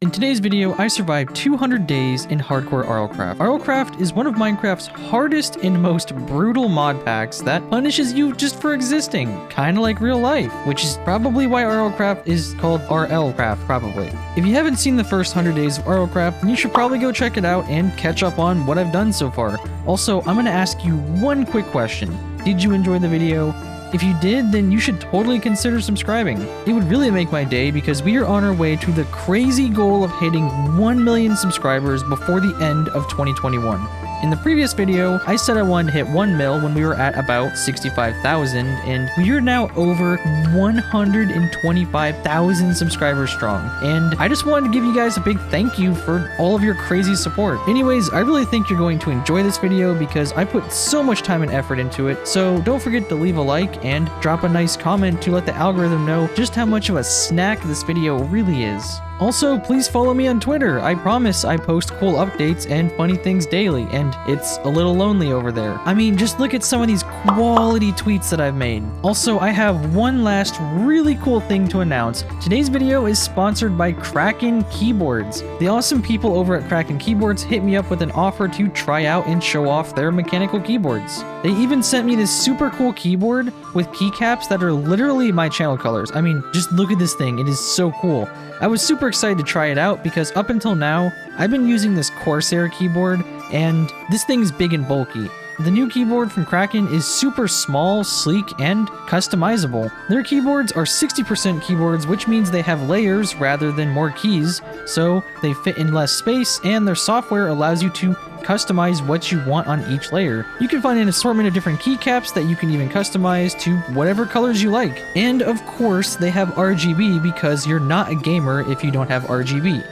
In today's video, I survived 200 days in Hardcore RLCRAFT. RLCRAFT is one of Minecraft's hardest and most brutal mod packs that punishes you just for existing, kinda like real life, which is probably why RLCRAFT is called RLCRAFT, probably. If you haven't seen the first 100 days of RLCRAFT, then you should probably go check it out and catch up on what I've done so far. Also, I'm gonna ask you one quick question. Did you enjoy the video? If you did, then you should totally consider subscribing. It would really make my day because we are on our way to the crazy goal of hitting 1 million subscribers before the end of 2021. In the previous video, I said I wanted to hit 1 mil when we were at about 65,000, and we are now over 125,000 subscribers strong. And I just wanted to give you guys a big thank you for all of your crazy support. Anyways, I really think you're going to enjoy this video because I put so much time and effort into it, so don't forget to leave a like and drop a nice comment to let the algorithm know just how much of a snack this video really is. Also, please follow me on Twitter. I promise I post cool updates and funny things daily, and it's a little lonely over there. I mean, just look at some of these quality tweets that I've made. Also, I have one last really cool thing to announce. Today's video is sponsored by Kraken Keyboards. The awesome people over at Kraken Keyboards hit me up with an offer to try out and show off their mechanical keyboards. They even sent me this super cool keyboard with keycaps that are literally my channel colors. I mean, just look at this thing. It is so cool. I was super excited to try it out because up until now, I've been using this Corsair keyboard, and this thing's big and bulky. The new keyboard from Kraken is super small, sleek, and customizable. Their keyboards are 60% keyboards, which means they have layers rather than more keys, so they fit in less space, and their software allows you to customize what you want on each layer. You can find an assortment of different keycaps that you can even customize to whatever colors you like. And of course, they have RGB because you're not a gamer if you don't have RGB.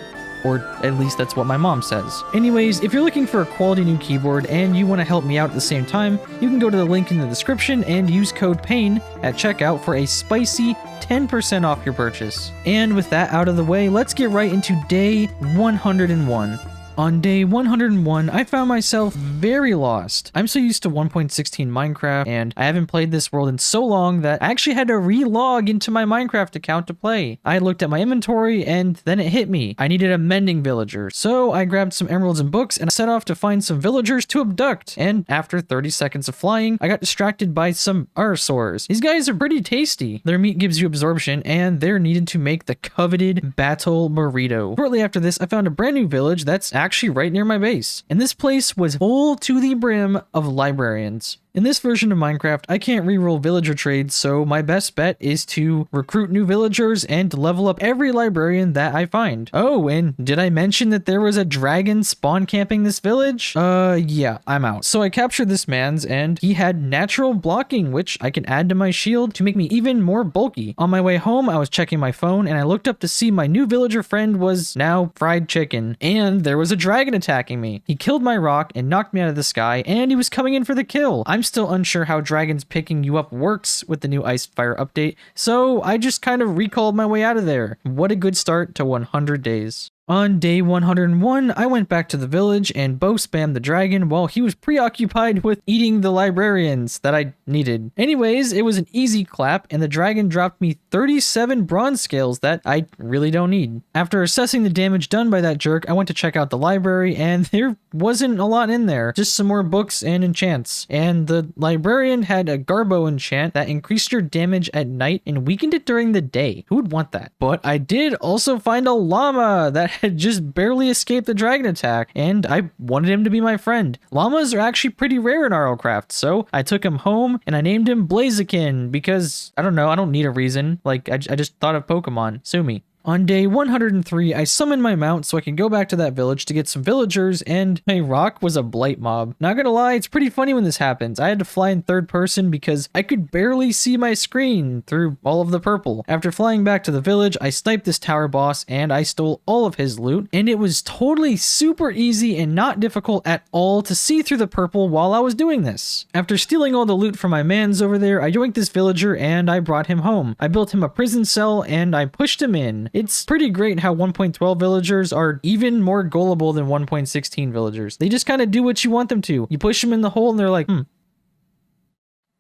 Or at least that's what my mom says. Anyways, if you're looking for a quality new keyboard and you want to help me out at the same time, you can go to the link in the description and use code PAIN at checkout for a spicy 10% off your purchase. And with that out of the way, let's get right into day 101. On day 101, I found myself very lost. I'm so used to 1.16 Minecraft, and I haven't played this world in so long that I actually had to re-log into my Minecraft account to play. I looked at my inventory, and then it hit me. I needed a mending villager. So I grabbed some emeralds and books, and I set off to find some villagers to abduct. And after 30 seconds of flying, I got distracted by some arsaurs. These guys are pretty tasty. Their meat gives you absorption, and they're needed to make the coveted battle burrito. Shortly after this, I found a brand new village that's actually right near my base. And this place was full to the brim of librarians. In this version of Minecraft, I can't reroll villager trades, so my best bet is to recruit new villagers and level up every librarian that I find. Oh, and did I mention that there was a dragon spawn camping this village? Yeah, I'm out. So I captured this man's, and he had natural blocking, which I can add to my shield to make me even more bulky. On my way home, I was checking my phone, and I looked up to see my new villager friend was now fried chicken, and there was a dragon attacking me. He killed my rock and knocked me out of the sky, and he was coming in for the kill. I'm still unsure how dragons picking you up works with the new Icefire update, so I just kind of recalled my way out of there. What a good start to 100 days. On day 101, I went back to the village and bow spammed the dragon while he was preoccupied with eating the librarians that I needed. Anyways, it was an easy clap, and the dragon dropped me 37 bronze scales that I really don't need. After assessing the damage done by that jerk, I went to check out the library, and there wasn't a lot in there, just some more books and enchants. And the librarian had a Garbo enchant that increased your damage at night and weakened it during the day. Who would want that? But I did also find a llama that had just barely escaped the dragon attack, and I wanted him to be my friend. Llamas are actually pretty rare in RLCraft, so I took him home and I named him Blaziken because, I don't know, I don't need a reason. Like, I just thought of Pokemon. Sue me. On day 103, I summoned my mount so I can go back to that village to get some villagers, and my rock was a blight mob. Not gonna lie, it's pretty funny when this happens. I had to fly in third person because I could barely see my screen through all of the purple. After flying back to the village, I sniped this tower boss and I stole all of his loot, and it was totally super easy and not difficult at all to see through the purple while I was doing this. After stealing all the loot from my mans over there, I yoinked this villager and I brought him home. I built him a prison cell and I pushed him in. It's pretty great how 1.12 villagers are even more gullible than 1.16 villagers. They just kind of do what you want them to. You push them in the hole and they're like,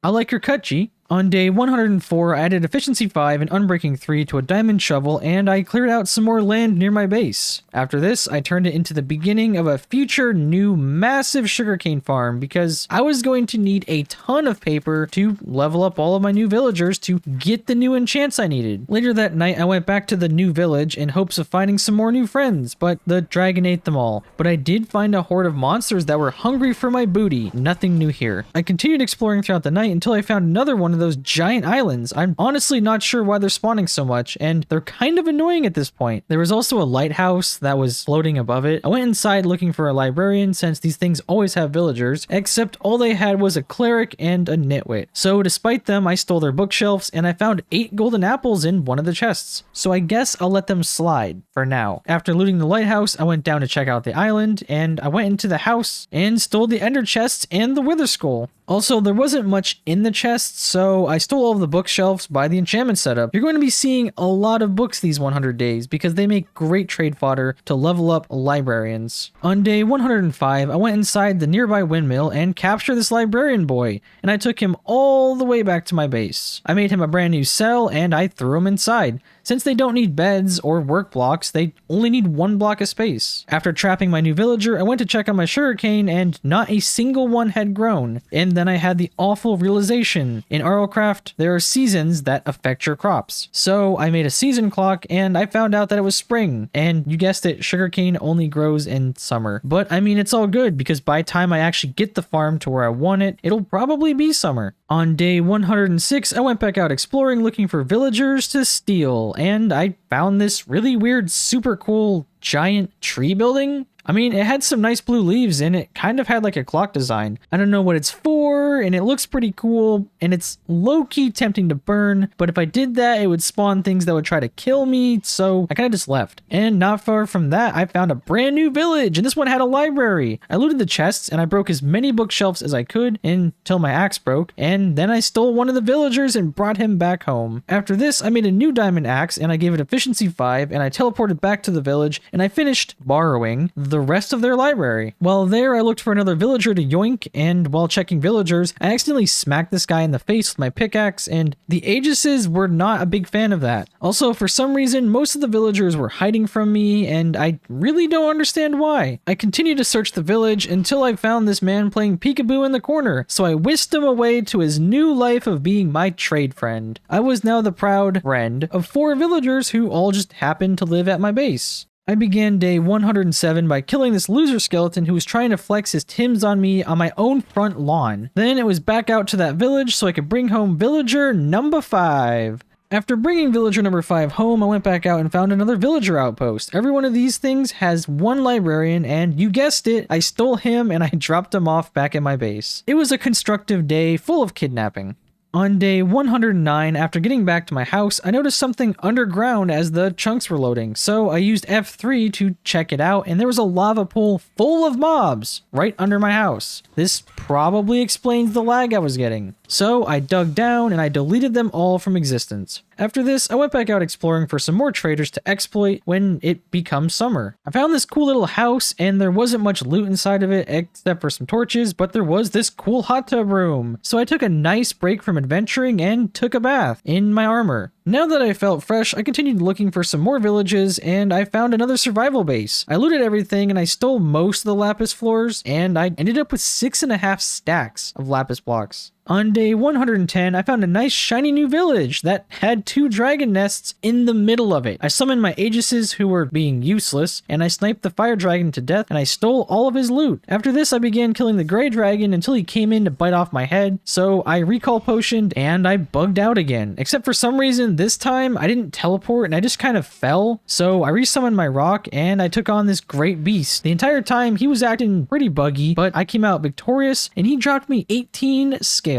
I like your cut, G. On day 104, I added Efficiency 5 and Unbreaking 3 to a diamond shovel, and I cleared out some more land near my base. After this, I turned it into the beginning of a future new massive sugarcane farm because I was going to need a ton of paper to level up all of my new villagers to get the new enchants I needed. Later that night, I went back to the new village in hopes of finding some more new friends, but the dragon ate them all. But I did find a horde of monsters that were hungry for my booty. Nothing new here. I continued exploring throughout the night until I found another one of those giant islands. I'm honestly not sure why they're spawning so much, and they're kind of annoying at this point. There was also a lighthouse that was floating above it. I went inside looking for a librarian since these things always have villagers, except all they had was a cleric and a nitwit. So despite them, I stole their bookshelves and I found 8 golden apples in one of the chests. So I guess I'll let them slide for now. After looting the lighthouse, I went down to check out the island, and I went into the house and stole the ender chests and the wither skull. Also, there wasn't much in the chests, so I stole all of the bookshelves by the enchantment setup. You're going to be seeing a lot of books these 100 days because they make great trade fodder to level up librarians. On day 105, I went inside the nearby windmill and captured this librarian boy, and I took him all the way back to my base. I made him a brand new cell and I threw him inside. Since they don't need beds or work blocks, they only need 1 block of space. After trapping my new villager, I went to check on my sugarcane and not a single one had grown. And then I had the awful realization. In RLCraft, there are seasons that affect your crops. So I made a season clock and I found out that it was spring. And you guessed it, sugarcane only grows in summer. But I mean, it's all good because by the time I actually get the farm to where I want it, it'll probably be summer. On day 106, I went back out exploring looking for villagers to steal, and I found this really weird, super cool giant tree building. I mean, it had some nice blue leaves and it kind of had like a clock design. I don't know what it's for, and it looks pretty cool, and it's low-key tempting to burn, but if I did that, it would spawn things that would try to kill me, so I kind of just left. And not far from that, I found a brand new village, and this one had a library. I looted the chests, and I broke as many bookshelves as I could until my axe broke, and then I stole one of the villagers and brought him back home. After this, I made a new diamond axe, and I gave it efficiency 5, and I teleported back to the village, and I finished borrowing the rest of their library. While there, I looked for another villager to yoink, and while checking villagers, I accidentally smacked this guy in the face with my pickaxe, and the Aegises were not a big fan of that. Also, for some reason, most of the villagers were hiding from me, and I really don't understand why. I continued to search the village until I found this man playing peekaboo in the corner, so I whisked him away to his new life of being my trade friend. I was now the proud friend of 4 villagers who all just happened to live at my base. I began day 107 by killing this loser skeleton who was trying to flex his Tims on me on my own front lawn. Then it was back out to that village so I could bring home villager number 5. After bringing villager number 5 home, I went back out and found another villager outpost. Every one of these things has 1 librarian, and you guessed it, I stole him and I dropped him off back at my base. It was a constructive day full of kidnapping. On day 109, after getting back to my house, I noticed something underground as the chunks were loading, so I used F3 to check it out, and there was a lava pool full of mobs right under my house. This probably explains the lag I was getting. So I dug down and I deleted them all from existence. After this, I went back out exploring for some more traders to exploit when it becomes summer. I found this cool little house and there wasn't much loot inside of it except for some torches, but there was this cool hot tub room. So I took a nice break from adventuring and took a bath in my armor. Now that I felt fresh, I continued looking for some more villages and I found another survival base. I looted everything and I stole most of the lapis floors, and I ended up with 6.5 stacks of lapis blocks. On day 110, I found a nice shiny new village that had 2 dragon nests in the middle of it. I summoned my Aegises who were being useless, and I sniped the fire dragon to death, and I stole all of his loot. After this, I began killing the gray dragon until he came in to bite off my head, so I recall potioned and I bugged out again. Except for some reason, this time I didn't teleport and I just kind of fell, so I resummoned my rock and I took on this great beast. The entire time he was acting pretty buggy, but I came out victorious and he dropped me 18 scales.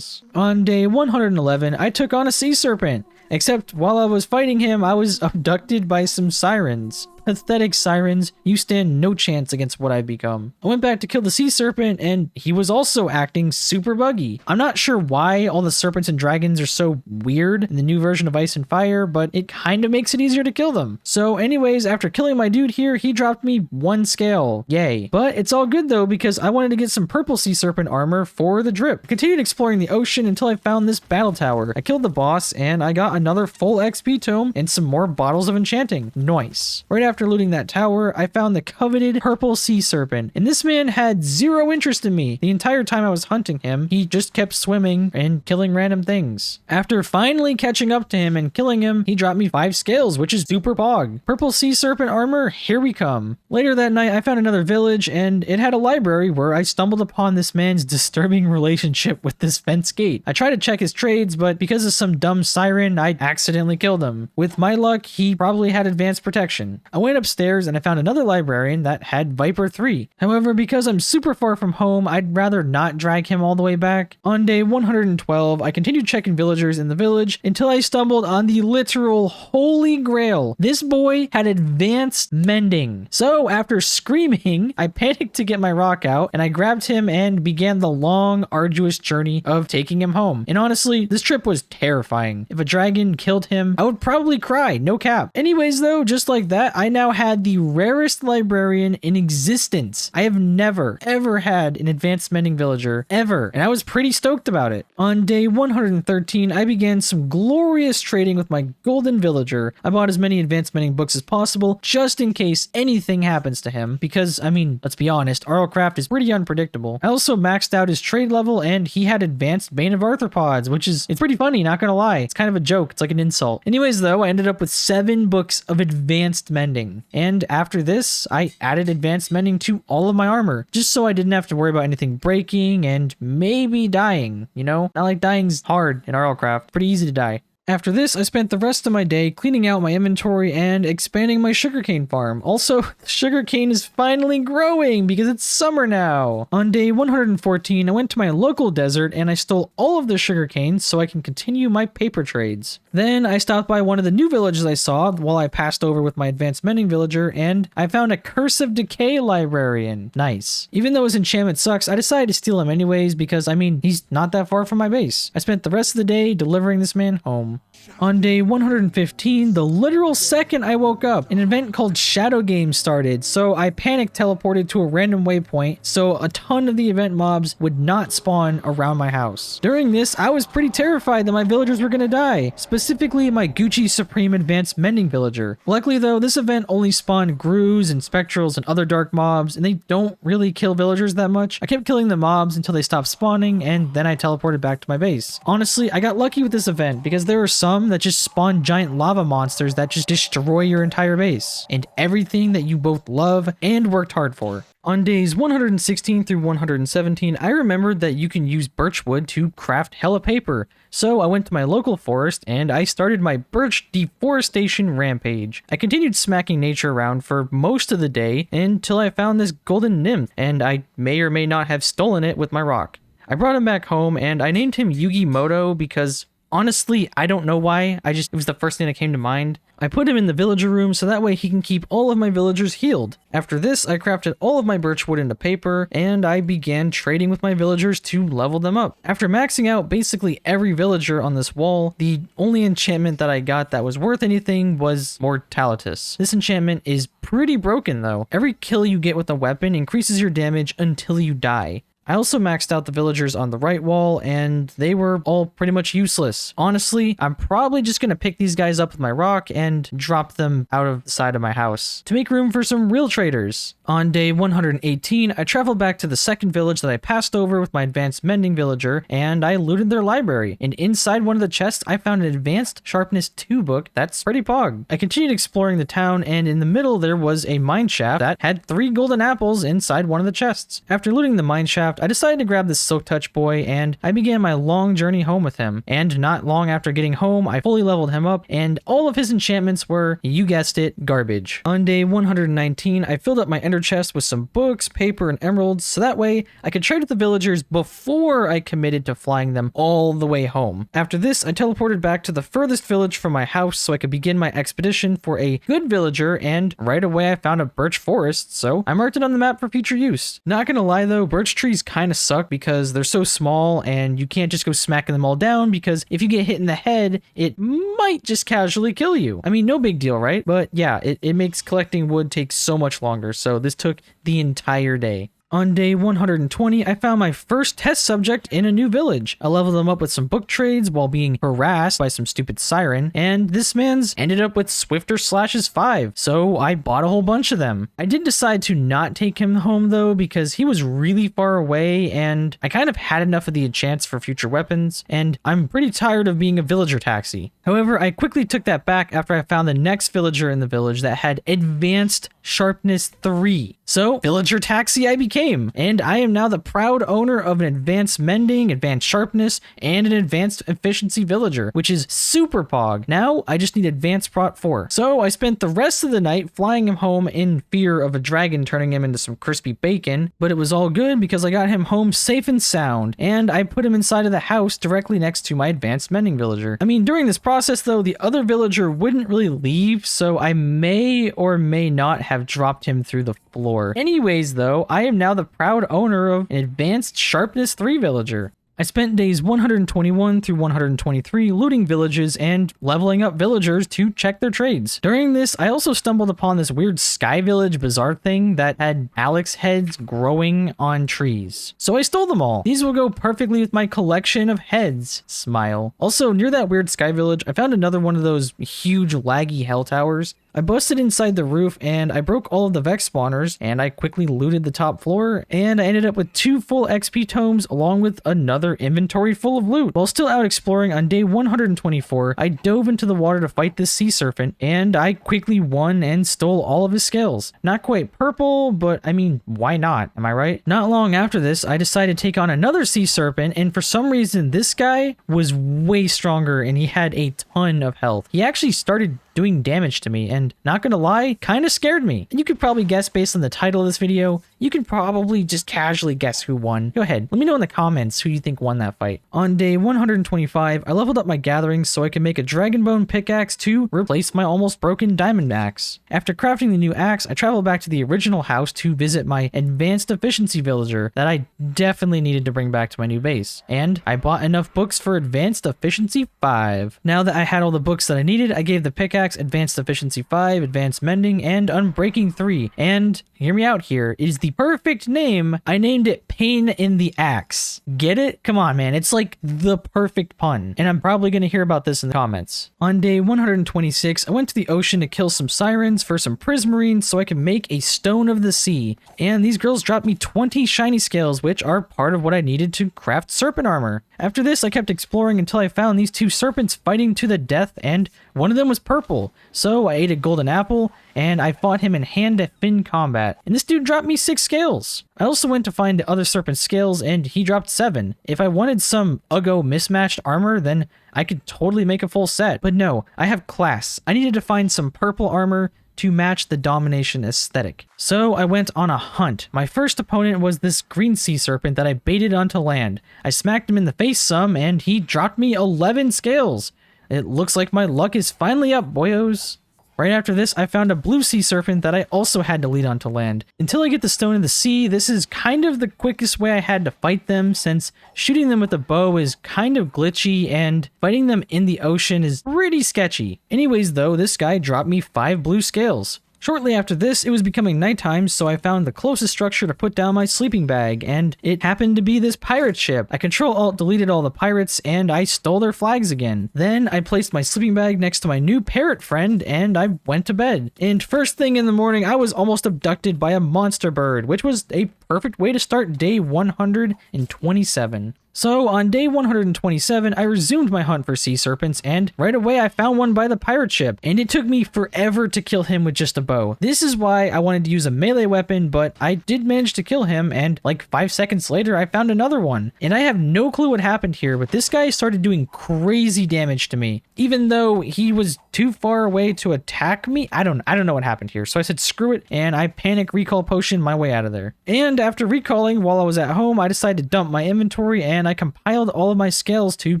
On day 111, I took on a sea serpent. Except while I was fighting him, I was abducted by some sirens. Pathetic sirens, you stand no chance against what I've become. I went back to kill the sea serpent, and he was also acting super buggy. I'm not sure why all the serpents and dragons are so weird in the new version of Ice and Fire, but it kind of makes it easier to kill them. So anyways, after killing my dude here, he dropped me 1 scale. Yay. But it's all good though, because I wanted to get some purple sea serpent armor for the drip. I continued exploring the ocean until I found this battle tower. I killed the boss, and I got another full XP tome and some more bottles of enchanting. Nice. Right after looting that tower, I found the coveted purple sea serpent, and this man had zero interest in me. The entire time I was hunting him, he just kept swimming and killing random things. After finally catching up to him and killing him, he dropped me 5 scales, which is super pog. Purple sea serpent armor, here we come. Later that night, I found another village, and it had a library where I stumbled upon this man's disturbing relationship with this fence gate. I tried to check his trades, but because of some dumb siren, I accidentally killed him. With my luck, he probably had advanced protection. I went upstairs and I found another librarian that had Viper 3. However, because I'm super far from home, I'd rather not drag him all the way back. On day 112, I continued checking villagers in the village until I stumbled on the literal holy grail. This boy had advanced mending. So after screaming, I panicked to get my rock out, and I grabbed him and began the long, arduous journey of taking him home. And honestly, this trip was terrifying. If a dragon killed him, I would probably cry, no cap. Anyways though, just like that, I now had the rarest librarian in existence. I have never, ever had an advanced mending villager, ever, and I was pretty stoked about it. On day 113, I began some glorious trading with my golden villager. I bought as many advanced mending books as possible, just in case anything happens to him, because, I mean, let's be honest, RLCRAFT is pretty unpredictable. I also maxed out his trade level, and he had advanced Bane of Arthropods, which is, it's pretty funny, not gonna lie. It's kind of a joke, it's like an insult. Anyways though, I ended up with 7 books of advanced mending, and after this, I added advanced mending to all of my armor, just so I didn't have to worry about anything breaking and maybe dying, you know? Not like dying's hard in RLCRAFT, pretty easy to die. After this, I spent the rest of my day cleaning out my inventory and expanding my sugarcane farm. Also, the sugarcane is finally growing because it's summer now. On day 114, I went to my local desert and I stole all of the sugarcane so I can continue my paper trades. Then I stopped by one of the new villages I saw while I passed over with my advanced mending villager, and I found a Curse of Decay librarian. Nice. Even though his enchantment sucks, I decided to steal him anyways because, I mean, he's not that far from my base. I spent the rest of the day delivering this man home. On day 115, the literal second I woke up, an event called Shadow Games started, so I panic teleported to a random waypoint so a ton of the event mobs would not spawn around my house. During this, I was pretty terrified that my villagers were gonna die, specifically my Gucci Supreme Advanced Mending villager. Luckily though, this event only spawned Grues and Spectrals and other dark mobs, and they don't really kill villagers that much. I kept killing the mobs until they stopped spawning, and then I teleported back to my base. Honestly, I got lucky with this event because there were some that just spawn giant lava monsters that just destroy your entire base, and everything that you both love and worked hard for. On days 116 through 117, I remembered that you can use birchwood to craft hella paper, so I went to my local forest and I started my birch deforestation rampage. I continued smacking nature around for most of the day until I found this golden nymph, and I may or may not have stolen it with my rock. I brought him back home and I named him Yugi Moto because honestly, I don't know why. It was the first thing that came to mind. I put him in the villager room so that way he can keep all of my villagers healed. After this, I crafted all of my birchwood into paper, and I began trading with my villagers to level them up. After maxing out basically every villager on this wall, the only enchantment that I got that was worth anything was Mortalitas. This enchantment is pretty broken though. Every kill you get with a weapon increases your damage until you die. I also maxed out the villagers on the right wall, and they were all pretty much useless. Honestly, I'm probably just gonna pick these guys up with my rock and drop them out of the side of my house to make room for some real traders. On day 118, I traveled back to the second village that I passed over with my advanced mending villager, and I looted their library. And inside one of the chests, I found an advanced sharpness 2 book that's pretty pog. I continued exploring the town, and in the middle there was a mine shaft that had 3 golden apples inside one of the chests. After looting the mine shaft, HARDCORE RLCRAFT, I decided to grab this Silk Touch boy and I began my long journey home with him. And not long after getting home, I fully leveled him up and all of his enchantments were, you guessed it, garbage. On day 119, I filled up my ender chest with some books, paper, and emeralds so that way I could trade with the villagers before I committed to flying them all the way home. After this, I teleported back to the furthest village from my house so I could begin my expedition for a good villager, and right away I found a birch forest, so I marked it on the map for future use. Not gonna lie though, birch trees kinda suck because they're so small and you can't just go smacking them all down because if you get hit in the head, it might just casually kill you. I mean, no big deal, right? But yeah, it makes collecting wood take so much longer, so this took the entire day. On day 120, I found my first test subject in a new village. I leveled them up with some book trades while being harassed by some stupid siren, and this man's ended up with Swifter Slashes 5, so I bought a whole bunch of them. I did decide to not take him home though because he was really far away and I kind of had enough of the enchants for future weapons, and I'm pretty tired of being a villager taxi. However, I quickly took that back after I found the next villager in the village that had advanced sharpness 3. So, villager taxi I became, and I am now the proud owner of an advanced mending, advanced sharpness, and an advanced efficiency villager, which is super pog. Now, I just need advanced prot 4. So, I spent the rest of the night flying him home in fear of a dragon turning him into some crispy bacon, but it was all good because I got him home safe and sound, and I put him inside of the house directly next to my advanced mending villager. I mean, during this process though, the other villager wouldn't really leave, so I may or may not have dropped him through the floor. Anyways though, I am now the proud owner of an advanced sharpness 3 villager. I spent days 121 through 123 looting villages and leveling up villagers to check their trades. During this, I also stumbled upon this weird Sky Village bazaar thing that had Alex heads growing on trees. So I stole them all. These will go perfectly with my collection of heads. Smile. Also, near that weird Sky Village, I found another one of those huge laggy hell towers. I busted inside the roof and I broke all of the Vex spawners, and I quickly looted the top floor, and I ended up with 2 full XP tomes along with another inventory full of loot. While still out exploring on day 124, I dove into the water to fight this sea serpent, and I quickly won and stole all of his scales. Not quite purple, but I mean, why not? Am I right? Not long after this, I decided to take on another sea serpent, and for some reason, this guy was way stronger and he had a ton of health. He actually started doing damage to me, and not gonna lie, kind of scared me. And you could probably guess based on the title of this video, you can probably just casually guess who won. Go ahead, let me know in the comments who you think won that fight. On day 125, I leveled up my gatherings so I could make a dragonbone pickaxe to replace my almost broken diamond axe. After crafting the new axe, I traveled back to the original house to visit my advanced efficiency villager that I definitely needed to bring back to my new base. And I bought enough books for advanced efficiency 5. Now that I had all the books that I needed, I gave the pickaxe advanced efficiency 5, advanced mending, and unbreaking 3. And hear me out here, it is the perfect name. I named it Pain in the Axe. Get it? Come on, man. It's like the perfect pun. And I'm probably going to hear about this in the comments. On day 126, I went to the ocean to kill some sirens for some prismarines so I could make a stone of the sea. And these girls dropped me 20 shiny scales, which are part of what I needed to craft serpent armor. After this, I kept exploring until I found these 2 serpents fighting to the death, and one of them was purple. So I ate a golden apple, and I fought him in hand-to-fin combat. And this dude dropped me 6 scales. I also went to find the other serpent's scales, and he dropped 7. If I wanted some Uggo mismatched armor, then I could totally make a full set. But no, I have class. I needed to find some purple armor to match the domination aesthetic. So I went on a hunt. My first opponent was this green sea serpent that I baited onto land. I smacked him in the face some, and he dropped me 11 scales. It looks like my luck is finally up, boyos. Right after this, I found a blue sea serpent that I also had to lead onto land. Until I get the stone of the sea, this is kind of the quickest way I had to fight them, since shooting them with a bow is kind of glitchy and fighting them in the ocean is pretty sketchy. Anyways though, this guy dropped me 5 blue scales. Shortly after this, it was becoming nighttime, so I found the closest structure to put down my sleeping bag, and it happened to be this pirate ship. I Control-Alt-deleted all the pirates, and I stole their flags again. Then I placed my sleeping bag next to my new parrot friend, and I went to bed. And first thing in the morning, I was almost abducted by a monster bird, which was a perfect way to start day 127. So on day 127, I resumed my hunt for sea serpents, and right away I found one by the pirate ship, and it took me forever to kill him with just a bow. This is why I wanted to use a melee weapon, but I did manage to kill him, and like 5 seconds later I found another one. And I have no clue what happened here, but this guy started doing crazy damage to me, even though he was too far away to attack me. I don't know what happened here. So I said screw it, and I panic recall potion my way out of there. And after recalling while I was at home, I decided to dump my inventory, and I compiled all of my scales to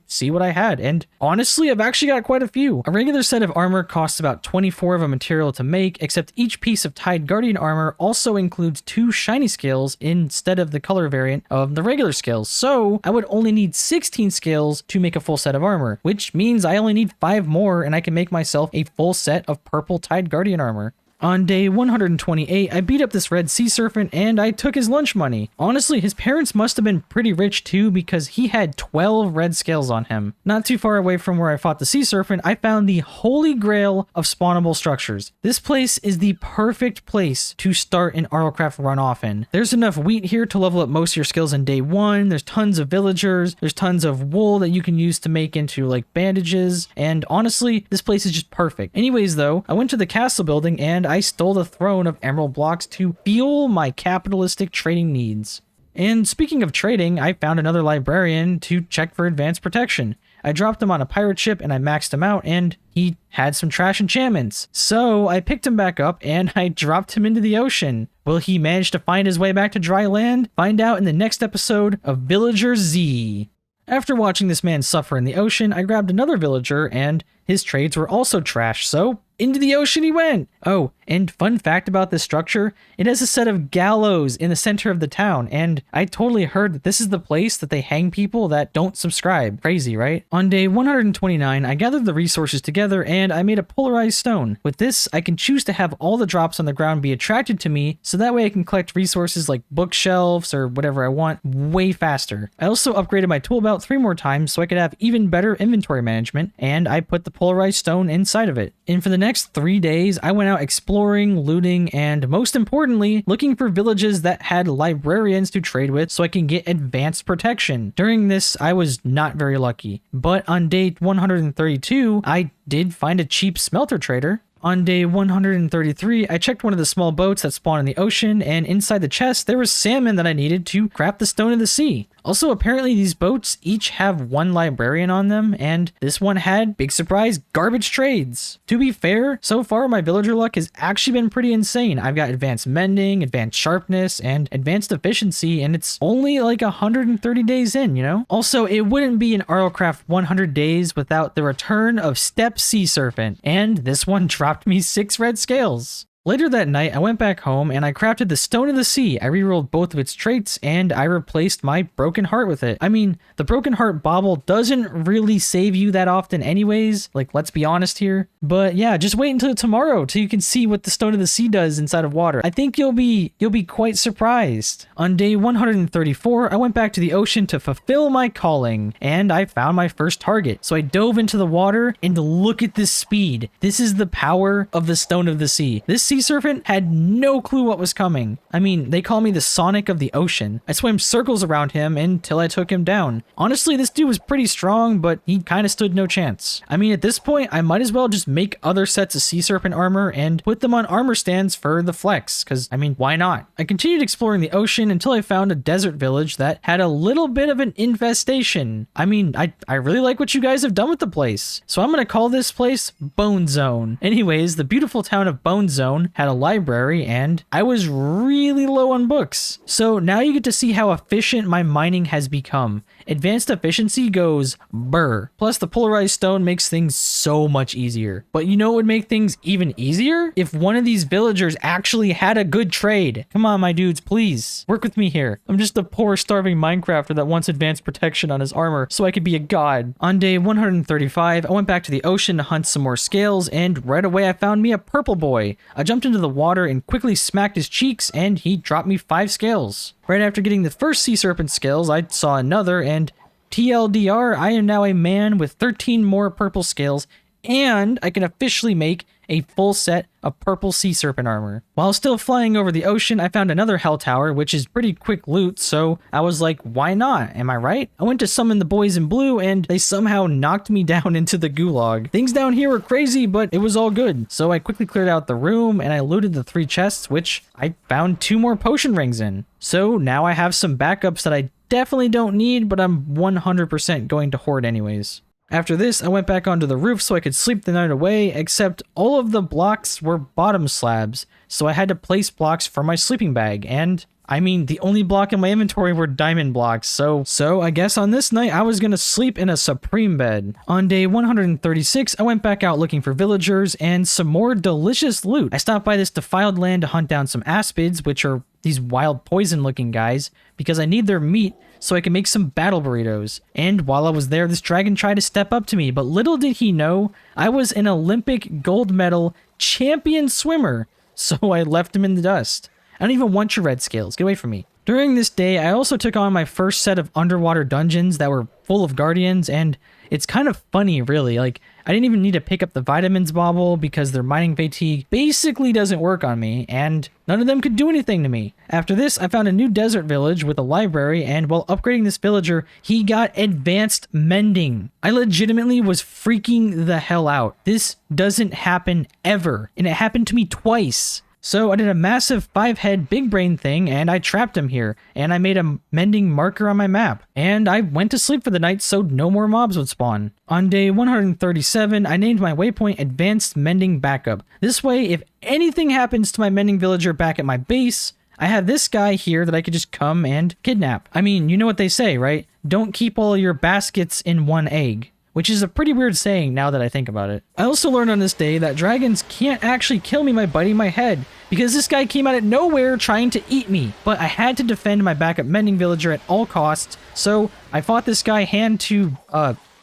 see what I had. And honestly, I've actually got quite a few. A regular set of armor costs about 24 of a material to make, except each piece of Tide Guardian armor also includes 2 shiny scales instead of the color variant of the regular scales. So I would only need 16 scales to make a full set of armor, which means I only need 5 more and I can make myself a full set of purple Tide Guardian armor. On day 128, I beat up this red sea serpent and I took his lunch money. Honestly, his parents must have been pretty rich too, because he had 12 red scales on him. Not too far away from where I fought the sea serpent, I found the holy grail of spawnable structures. This place is the perfect place to start an RLCraft runoff in. There's enough wheat here to level up most of your skills in day 1. There's tons of villagers. There's tons of wool that you can use to make into like bandages. And honestly, this place is just perfect. Anyways though, I went to the castle building and I stole the throne of emerald blocks to fuel my capitalistic trading needs. And speaking of trading, I found another librarian to check for advanced protection. I dropped him on a pirate ship and I maxed him out, and he had some trash enchantments. So I picked him back up and I dropped him into the ocean. Will he manage to find his way back to dry land? Find out in the next episode of Villager Z. After watching this man suffer in the ocean, I grabbed another villager and his trades were also trash, so into the ocean he went. Oh, and fun fact about this structure, it has a set of gallows in the center of the town, and I totally heard that this is the place that they hang people that don't subscribe. Crazy, right? On day 129, I gathered the resources together and I made a polarized stone. With this, I can choose to have all the drops on the ground be attracted to me, so that way I can collect resources like bookshelves or whatever I want way faster. I also upgraded my tool belt 3 more times so I could have even better inventory management, and I put the polarized stone inside of it. And for the next 3 days, I went out exploring, looting, and most importantly, looking for villages that had librarians to trade with so I can get advanced protection. During this, I was not very lucky, but on day 132, I did find a cheap smelter trader. On day 133, I checked one of the small boats that spawn in the ocean, and inside the chest, there was salmon that I needed to craft the Stone of the Sea. Also, apparently these boats each have 1 librarian on them, and this one had, big surprise, garbage trades. To be fair, so far my villager luck has actually been pretty insane. I've got advanced mending, advanced sharpness, and advanced efficiency, and it's only like 130 days in, you know? Also, it wouldn't be an RLCraft 100 days without the return of Steppe Sea Serpent, and this one dropped me 6 red scales. Later that night, I went back home and I crafted the Stone of the Sea. I rerolled both of its traits and I replaced my broken heart with it. I mean, the broken heart bauble doesn't really save you that often anyways, like let's be honest here. But yeah, just wait until tomorrow till you can see what the Stone of the Sea does inside of water. I think you'll be quite surprised. On day 134, I went back to the ocean to fulfill my calling and I found my first target. So I dove into the water and look at this speed. This is the power of the Stone of the Sea. This sea serpent had no clue what was coming. I mean, they call me the Sonic of the ocean. I swam circles around him until I took him down. Honestly, this dude was pretty strong, but he kind of stood no chance. I mean, at this point, I might as well just make other sets of sea serpent armor and put them on armor stands for the flex, because, I mean, why not? I continued exploring the ocean until I found a desert village that had a little bit of an infestation. I mean, I really like what you guys have done with the place, so I'm going to call this place Bone Zone. Anyways, the beautiful town of Bone Zone had a library and I was really low on books. So now you get to see how efficient my mining has become. Advanced efficiency goes burr. Plus the polarized stone makes things so much easier. But you know what would make things even easier? If one of these villagers actually had a good trade. Come on, my dudes, please work with me here. I'm just a poor starving Minecrafter that wants advanced protection on his armor so I could be a god. On day 135, I went back to the ocean to hunt some more scales and right away I found me a purple boy. I jumped into the water and quickly smacked his cheeks and he dropped me 5 scales. Right after getting the first sea serpent scales, I saw another and TLDR, I am now a man with 13 more purple scales and I can officially make a full set of purple sea serpent armor. While still flying over the ocean, I found another hell tower, which is pretty quick loot, so I was like, why not? Am I right? I went to summon the boys in blue, and they somehow knocked me down into the gulag. Things down here were crazy, but it was all good. So I quickly cleared out the room, and I looted the 3 chests, which I found 2 more potion rings in. So now I have some backups that I definitely don't need, but I'm 100% going to hoard anyways. After this, I went back onto the roof so I could sleep the night away, except all of the blocks were bottom slabs, so I had to place blocks for my sleeping bag, and I mean, the only block in my inventory were diamond blocks, so I guess on this night, I was gonna sleep in a supreme bed. On day 136, I went back out looking for villagers and some more delicious loot. I stopped by this defiled land to hunt down some aspids, which are these wild poison looking guys, because I need their meat so I can make some battle burritos. And while I was there, this dragon tried to step up to me, but little did he know, I was an Olympic gold medal champion swimmer, so I left him in the dust. I don't even want your red scales. Get away from me. During this day, I also took on my first set of underwater dungeons that were full of guardians, and it's kind of funny, really. Like, I didn't even need to pick up the vitamins bauble because their mining fatigue basically doesn't work on me, and none of them could do anything to me. After this, I found a new desert village with a library, and while upgrading this villager, he got advanced mending. I legitimately was freaking the hell out. This doesn't happen ever, and it happened to me twice. So I did a massive 5-head big brain thing, and I trapped him here, and I made a mending marker on my map. And I went to sleep for the night so no more mobs would spawn. On day 137, I named my waypoint Advanced Mending Backup. This way, if anything happens to my mending villager back at my base, I have this guy here that I could just come and kidnap. I mean, you know what they say, right? Don't keep all your baskets in one egg. Which is a pretty weird saying now that I think about it. I also learned on this day that dragons can't actually kill me by biting my head, because this guy came out of nowhere trying to eat me. But I had to defend my backup mending villager at all costs, so I fought this guy hand to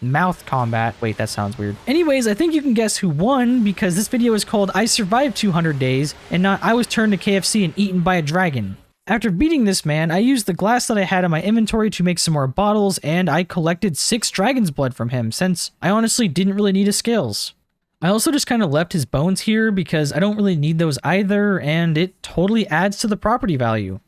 mouth combat. Wait, that sounds weird. Anyways, I think you can guess who won, because this video is called I Survived 200 Days, and not I was turned to KFC and eaten by a dragon. After beating this man, I used the glass that I had in my inventory to make some more bottles, and I collected 6 dragon's blood from him, since I honestly didn't really need his scales. I also just kind of left his bones here because I don't really need those either, and it totally adds to the property value.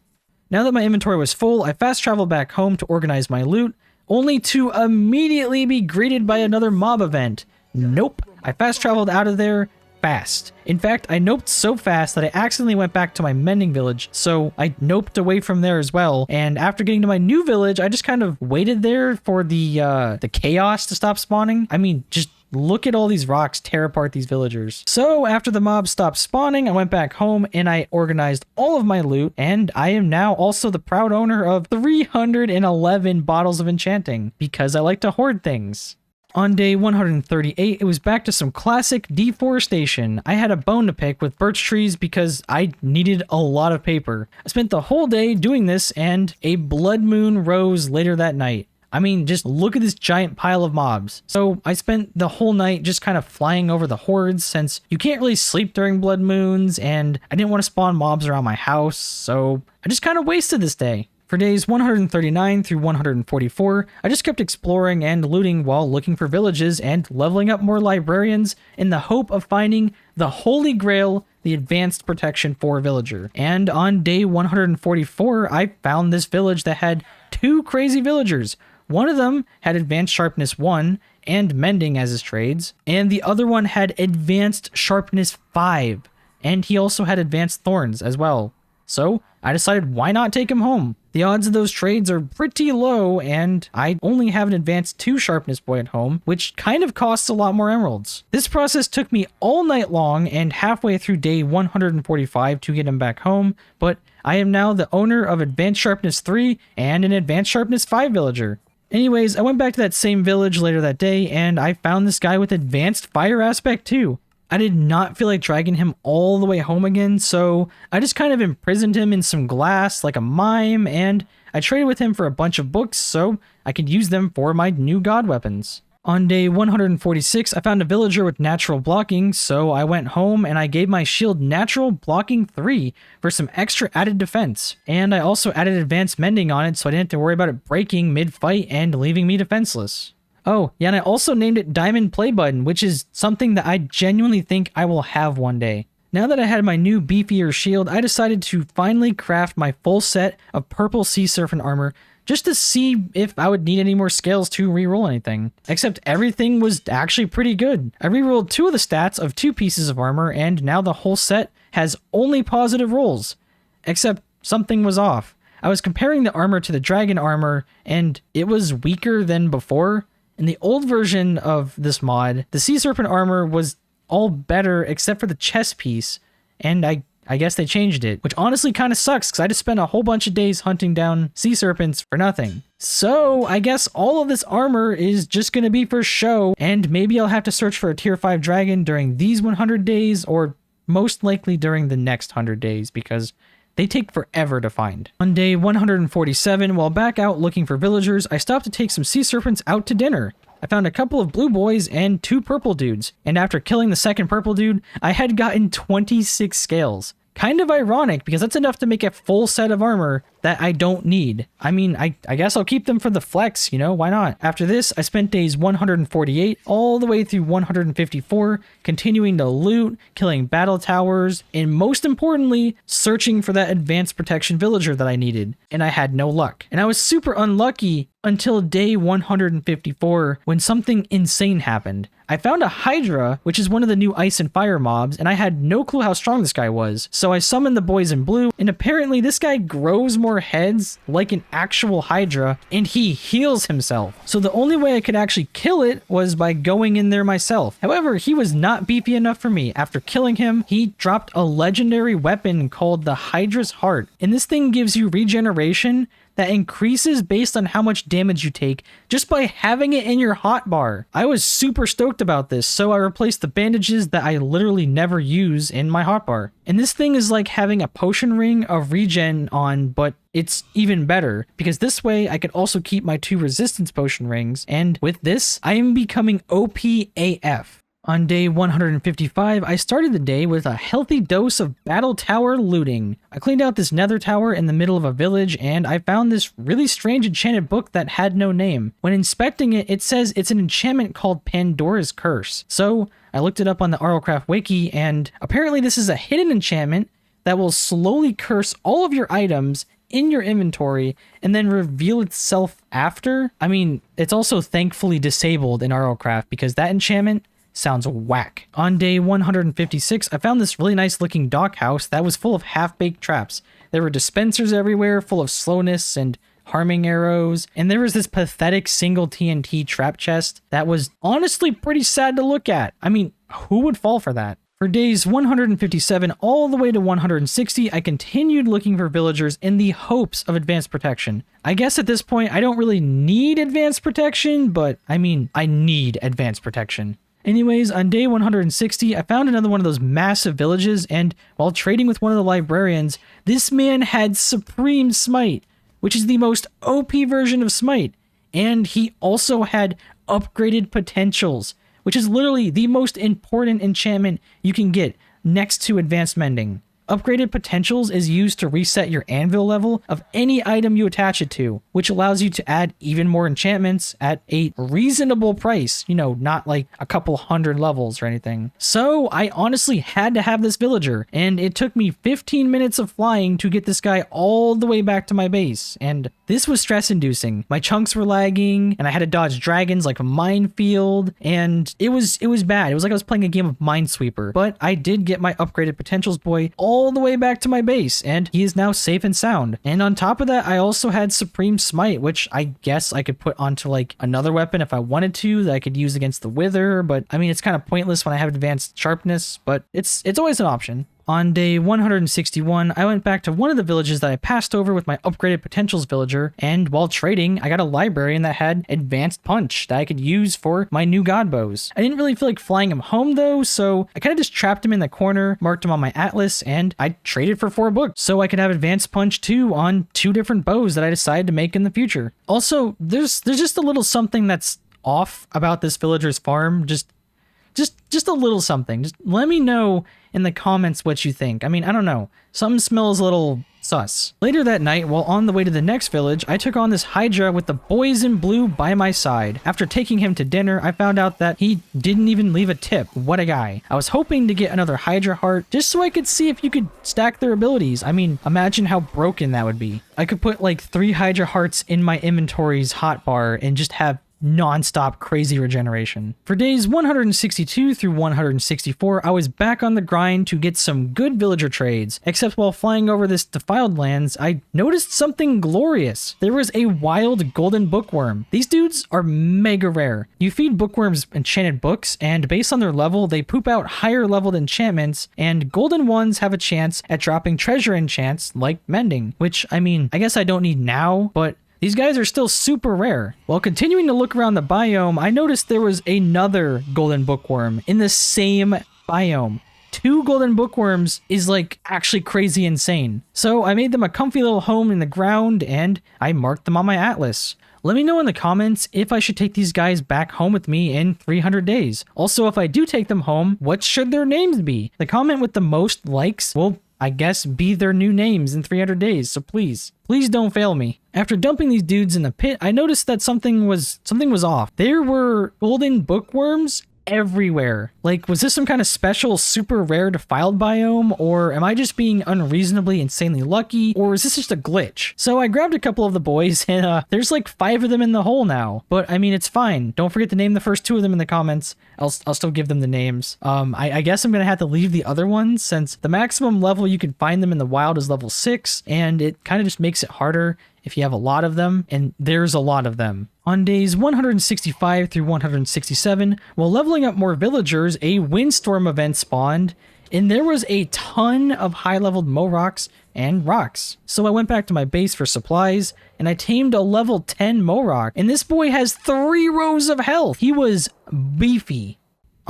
Now that my inventory was full, I fast traveled back home to organize my loot, only to immediately be greeted by another mob event. Nope, I fast traveled out of there fast. In fact, I noped so fast that I accidentally went back to my mending village, so I noped away from there as well. And after getting to my new village, I just kind of waited there for the chaos to stop spawning. I mean, just look at all these rocks tear apart these villagers. So after the mobs stopped spawning, I went back home and I organized all of my loot, and I am now also the proud owner of 311 bottles of enchanting, because I like to hoard things. On day 138, it was back to some classic deforestation. I had a bone to pick with birch trees because I needed a lot of paper. I spent the whole day doing this, and a blood moon rose later that night. I mean, just look at this giant pile of mobs. So I spent the whole night just kind of flying over the hordes, since you can't really sleep during blood moons, and I didn't want to spawn mobs around my house, so I just kind of wasted this day. For days 139 through 144, I just kept exploring and looting while looking for villages and leveling up more librarians in the hope of finding the Holy Grail, the Advanced Protection 4 villager. And on day 144, I found this village that had 2 crazy villagers. One of them had Advanced Sharpness 1 and Mending as his trades, and the other one had Advanced Sharpness 5, and he also had Advanced Thorns as well. So I decided, why not take him home? The odds of those trades are pretty low, and I only have an advanced 2 sharpness boy at home, which kind of costs a lot more emeralds. This process took me all night long and halfway through day 145 to get him back home, but I am now the owner of Advanced Sharpness 3 and an Advanced Sharpness 5 villager. Anyways, I went back to that same village later that day, and I found this guy with Advanced Fire Aspect 2. I did not feel like dragging him all the way home again, so I just kind of imprisoned him in some glass like a mime, and I traded with him for a bunch of books so I could use them for my new god weapons. On day 146, I found a villager with natural blocking, so I went home and I gave my shield natural blocking 3 for some extra added defense. And I also added advanced mending on it so I didn't have to worry about it breaking mid-fight and leaving me defenseless. Oh, yeah, and I also named it Diamond Play Button, which is something that I genuinely think I will have one day. Now that I had my new beefier shield, I decided to finally craft my full set of purple sea serpent armor just to see if I would need any more scales to reroll anything. Except everything was actually pretty good. I rerolled 2 of the stats of 2 pieces of armor, and now the whole set has only positive rolls. Except something was off. I was comparing the armor to the dragon armor, and it was weaker than before. In the old version of this mod, the sea serpent armor was all better except for the chest piece, and I guess they changed it, which honestly kind of sucks because I just spent a whole bunch of days hunting down sea serpents for nothing. So I guess all of this armor is just going to be for show, and maybe I'll have to search for a tier 5 dragon during these 100 days, or most likely during the next 100 days, because they take forever to find. On day 147, while back out looking for villagers, I stopped to take some sea serpents out to dinner. I found a couple of blue boys and 2 purple dudes, and after killing the second purple dude, I had gotten 26 scales. Kind of ironic, because that's enough to make a full set of armor that I don't need. I mean, I guess I'll keep them for the flex, you know, why not? After this, I spent days 148 all the way through 154, continuing to loot, killing battle towers, and most importantly, searching for that advanced protection villager that I needed. And I had no luck. And I was super unlucky until day 154 when something insane happened. I found a Hydra, which is one of the new ice and fire mobs, and I had no clue how strong this guy was. So I summoned the boys in blue, and apparently this guy grows more heads like an actual Hydra, and he heals himself. So the only way I could actually kill it was by going in there myself. However, he was not beefy enough for me. After killing him, he dropped a legendary weapon called the Hydra's Heart, and this thing gives you regeneration that increases based on how much damage you take just by having it in your hotbar. I was super stoked about this, so I replaced the bandages that I literally never use in my hotbar. And this thing is like having a potion ring of regen on, but it's even better, because this way I could also keep my 2 resistance potion rings, and with this, I am becoming OP AF. On day 155, I started the day with a healthy dose of battle tower looting. I cleaned out this nether tower in the middle of a village, and I found this really strange enchanted book that had no name. When inspecting it, it says it's an enchantment called Pandora's Curse. So I looked it up on the HARDCORE wiki, and apparently this is a hidden enchantment that will slowly curse all of your items in your inventory and then reveal itself after. I mean, it's also thankfully disabled in HARDCORE because that enchantment sounds whack. On day 156, I found this really nice looking dock house that was full of half-baked traps. There were dispensers everywhere full of slowness and harming arrows, and there was this pathetic single TNT trap chest that was honestly pretty sad to look at. I mean, who would fall for that? For days 157 all the way to 160, I continued looking for villagers in the hopes of advanced protection. I guess at this point, I don't really need advanced protection, but I mean, I need advanced protection. Anyways, on day 160, I found another one of those massive villages, and while trading with one of the librarians, this man had Supreme Smite, which is the most OP version of Smite, and he also had upgraded potentials, which is literally the most important enchantment you can get next to advanced mending. Upgraded potentials is used to reset your anvil level of any item you attach it to, which allows you to add even more enchantments at a reasonable price, you know, not like a couple hundred levels or anything. So I honestly had to have this villager, and it took me 15 minutes of flying to get this guy all the way back to my base, and this was stress inducing. My chunks were lagging, and I had to dodge dragons like a minefield, and it was bad. It was like I was playing a game of Minesweeper, but I did get my upgraded potentials boy all the way back to my base, and he is now safe and sound. And on top of that, I also had Supreme Smite, which I guess I could put onto like another weapon if I wanted to, that I could use against the Wither, but I mean, it's kind of pointless when I have advanced sharpness, but it's always an option. On day 161, I went back to one of the villages that I passed over with my upgraded potentials villager, and while trading, I got a librarian that had advanced punch that I could use for my new god bows. I didn't really feel like flying him home though, so I kind of just trapped him in the corner, marked him on my atlas, and I traded for 4 books so I could have advanced punch 2 on 2 different bows that I decided to make in the future. Also, there's just a little something that's off about this villager's farm, just a little something. Just let me know in the comments what you think. I mean, I don't know. Something smells a little Sus. Later that night, while on the way to the next village, I took on this Hydra with the boys in blue by my side. After taking him to dinner, I found out that he didn't even leave a tip. What a guy. I was hoping to get another Hydra heart just so I could see if you could stack their abilities. I mean, imagine how broken that would be. I could put like 3 Hydra hearts in my inventory's hotbar and just have non-stop crazy regeneration. For days 162 through 164, I was back on the grind to get some good villager trades, except while flying over this defiled lands, I noticed something glorious. There was a wild golden bookworm. These dudes are mega rare. You feed bookworms enchanted books, and based on their level, they poop out higher leveled enchantments, and golden ones have a chance at dropping treasure enchants like mending, which, I mean, I guess I don't need now, but these guys are still super rare. While continuing to look around the biome, I noticed there was another golden bookworm in the same biome. 2 golden bookworms is like actually crazy insane. So I made them a comfy little home in the ground and I marked them on my atlas. Let me know in the comments if I should take these guys back home with me in 300 days. Also, if I do take them home, what should their names be? The comment with the most likes will, I guess, be their new names in 300 days, so please don't fail me. After dumping these dudes in the pit, I noticed that something was off. There were golden bookworms everywhere. Like, was this some kind of special super rare defiled biome, or am I just being unreasonably insanely lucky, or is this just a glitch? So I grabbed a couple of the boys and there's like 5 of them in the hole now, but I mean, it's fine. Don't forget to name the first 2 of them in the comments. I'll still give them the names. I guess I'm gonna have to leave the other ones since the maximum level you can find them in the wild is level 6, and it kind of just makes it harder if you have a lot of them, and there's a lot of them. On days 165 through 167, while leveling up more villagers, a windstorm event spawned, and there was a ton of high-leveled Moroks and rocks. So I went back to my base for supplies, and I tamed a level 10 Morok, and this boy has 3 rows of health. He was beefy.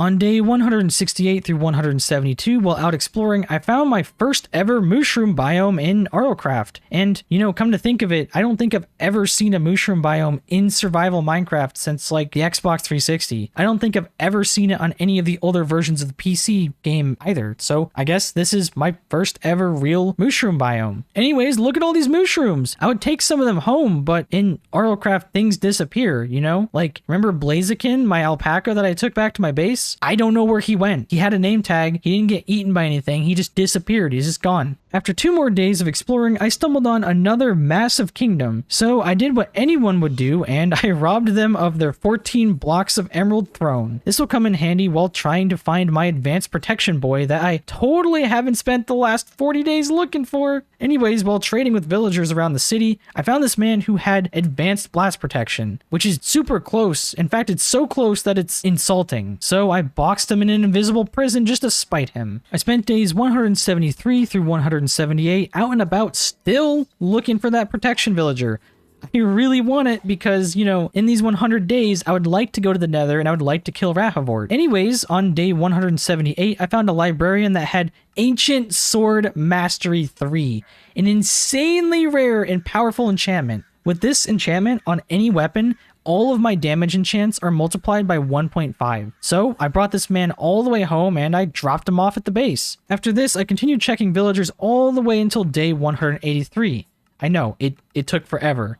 On day 168 through 172, while out exploring, I found my first ever mushroom biome in HARDCORE. And, you know, come to think of it, I don't think I've ever seen a mushroom biome in survival Minecraft since, like, the Xbox 360. I don't think I've ever seen it on any of the older versions of the PC game either. So I guess this is my first ever real mushroom biome. Anyways, look at all these mushrooms. I would take some of them home, but in HARDCORE, things disappear, you know? Like, remember Blaziken, my alpaca that I took back to my base? I don't know where he went. He had a name tag. He didn't get eaten by anything. He just disappeared. He's just gone. After 2 more days of exploring, I stumbled on another massive kingdom. So I did what anyone would do, and I robbed them of their 14 blocks of emerald throne. This will come in handy while trying to find my advanced protection boy that I totally haven't spent the last 40 days looking for. Anyways, while trading with villagers around the city, I found this man who had advanced blast protection, which is super close. In fact, it's so close that it's insulting. So I boxed him in an invisible prison just to spite him. I spent days 173 through 178 out and about still looking for that protection villager. I really want it because, you know, in these 100 days, I would like to go to the Nether and I would like to kill Rahavort. Anyways, on day 178, I found a librarian that had Ancient Sword Mastery 3, an insanely rare and powerful enchantment. With this enchantment on any weapon, all of my damage enchants are multiplied by 1.5. So I brought this man all the way home and I dropped him off at the base. After this, I continued checking villagers all the way until day 183. I know, it took forever.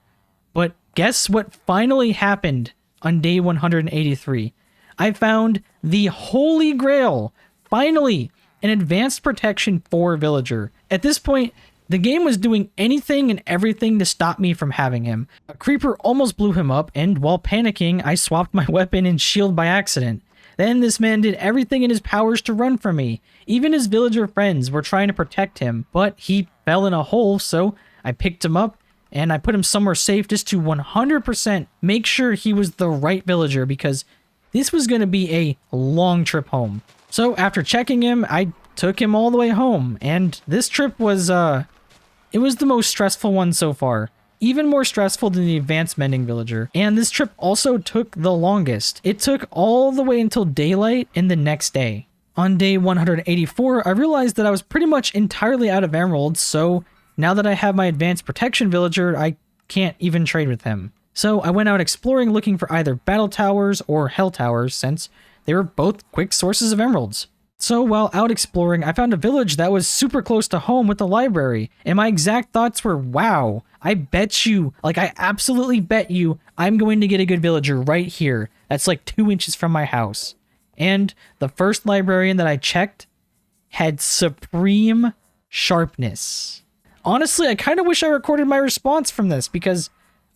But guess what finally happened on day 183? I found the Holy Grail. Finally, an advanced protection for villager. At this point, the game was doing anything and everything to stop me from having him. A creeper almost blew him up, and while panicking, I swapped my weapon and shield by accident. Then this man did everything in his powers to run from me. Even his villager friends were trying to protect him, but he fell in a hole, so I picked him up and I put him somewhere safe just to 100% make sure he was the right villager, because this was going to be a long trip home. So after checking him, I took him all the way home, and this trip was, it was the most stressful one so far. Even more stressful than the advanced mending villager. And this trip also took the longest. It took all the way until daylight and the next day. On day 184, I realized that I was pretty much entirely out of emeralds, so now that I have my advanced protection villager, I can't even trade with him. So I went out exploring looking for either battle towers or hell towers, since they were both quick sources of emeralds. So while out exploring, I found a village that was super close to home with a library, and my exact thoughts were, wow, I bet you, like I absolutely bet you, I'm going to get a good villager right here. That's like 2 inches from my house. And the first librarian that I checked had supreme sharpness. Honestly, I kind of wish I recorded my response from this because